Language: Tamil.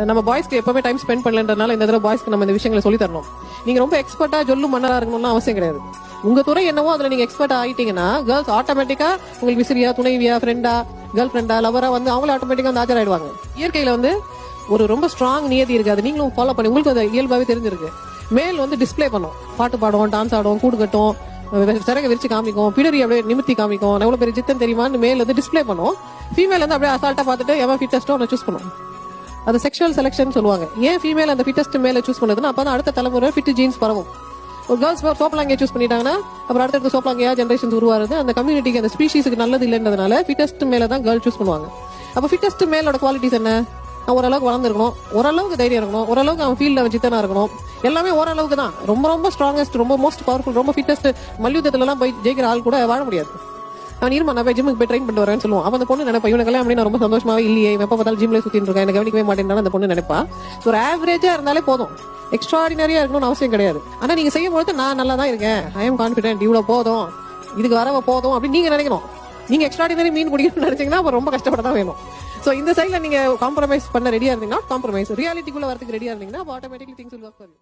நம்ம பாய்ஸ்க்கு எப்பவுமே டைம் ஸ்பெண்ட் பண்ணலன்றதுனால இந்த தடவை பாய்ஸ்க்கு நம்ம இந்த விஷயங்களை சொல்லி தரணும். நீங்க ரொம்ப எக்ஸ்பர்ட்டா ஜொல்லு மன்னரா இருக்கணும்னு அவசியம் கிடையாது. உங்க துறை என்னவோ அதுல நீங்க எக்ஸ்பர்ட் ஆயிட்டீங்கன்னா கேர்ள்ஸ் ஆட்டோமேட்டிக்கா உங்களுக்கு விசிறியா, துணைவியா, ஃப்ரெண்டா, கேர்ள் ஃப்ரெண்டா, லவரா வந்து அவங்களே ஆட்டோமேட்டிக்கா வந்து ஆஜராயிடுவாங்க. இயற்கையில வந்து ஒரு ரொம்ப ஸ்ட்ராங் நியதி இருக்கு. அது நீங்களும் ஃபாலோ பண்ணி உங்களுக்கு அது இயல்பாவே தெரிஞ்சிருக்கு. மேல் வந்து டிஸ்பிளே பண்ணும், பாட்டு பாடும், டான்ஸ் ஆடும், கூடு கட்டும், சிறக விரிச்சு காமிக்கும், பிடரி அப்படியே நிமித்தி காமிக்கும், எவ்வளவு பெரிய ஜித்தன் தெரியுமான்னு மேல் வந்து டிஸ்பிளே பண்ணும். ஃபீமேல் வந்து அப்படியே அசால்ட்டா பார்த்துட்டு எவன் ஃபிட்டஸ்டோ அவனை சூஸ் பண்ணும். அது செக்ஷுவல் செலக்ஷன் சொல்லுவாங்க. ஏன் ஃபீமேல் அந்த ஃபிட்டஸ்ட் மேல சூஸ் பண்ணுதுன்னா அப்பதான் அடுத்த தலைமுறை ஃபிட் ஜீன்ஸ் பரவும். ஒரு கேர்ள்ஸ் சோப்பலாங்கே சூஸ் பண்ணிட்டாங்கன்னா அப்புறம் அடுத்தடுத்த சோப்பலாங்கையா ஜென்ரேஷன்ஸ் உருவாருது. அந்த கம்யூனிட்டிக்கு அந்த ஸ்பீஷீஸுக்கு நல்லது இல்லைன்றதுனால ஃபிட்டஸ்ட் மேல தான் கேர்ள் சூஸ் பண்ணுவாங்க. அப்ப ஃபிட்டஸ்ட் மேலோட குவாலிட்டிஸ் என்ன? ஓரளவுக்கு வளர்ந்துருக்கணும், ஓரளவுக்கு தைரியம் இருக்கணும், ஓரளவுக்கு அவன் ஃபீல்ட்ல ஜித்தனா இருக்கணும். எல்லாமே ஓரளவுக்கு தான். ரொம்ப ரொம்ப ஸ்ட்ராங்கஸ்ட், ரொம்ப மோஸ்ட் பவர்ஃபுல், ரொம்ப ஃபிட்டஸ்ட் மல்யுத்தத்துல எல்லாம் போய் ஜெயிக்கிற ஆள் கூட வாழ முடியாது. அவன் இருமா நான் போய் ஜிம்முக்கு போய் ட்ரெயின் பண்ணிட்டு வரேன்னு சொல்லுவான். அவன் அந்த பொண்ணு நினைப்பா இவனை கல்யாணம் பண்ணி நான் ரொம்ப சந்தோஷமாவே இல்லையே, எப்ப பார்த்தாலும் ஜிம்ல சுத்திட்டு இருக்கேன், எனக்கு கவனிக்கவே மாட்டேன்னு அந்த பொண்ணு நினைப்பா. ஒரு ஆவரேஜா இருந்தாலே போதும், எக்ஸ்ட்ராடினரியா இருக்கணும்னு அவசியம் கிடையாது. ஆனா நீங்க செய்யும் போது நான் நல்லா தான் இருக்கேன், ஐ எம் கான்பிடென்ட், இவ்வளவு போதும், இதுக்கு வரவ போதும் அப்படின்னு நீங்க நினைக்கணும். நீங்க எக்ஸ்ட்ராடினரி மீன் பிடிக்கணும்னு நினைச்சீங்கன்னா அப்ப ரொம்ப கஷ்டப்பட தான் வேணும். சோ இந்த சைட்ல நீங்க காம்ப்ரமைஸ் பண்ண ரெடியா இருந்தீங்கன்னா காம்ப்ரமைஸ், ரியாலிட்டிக்குள்ள வரதுக்கு ரெடியா இருந்தீங்கன்னா automatically things will work for you.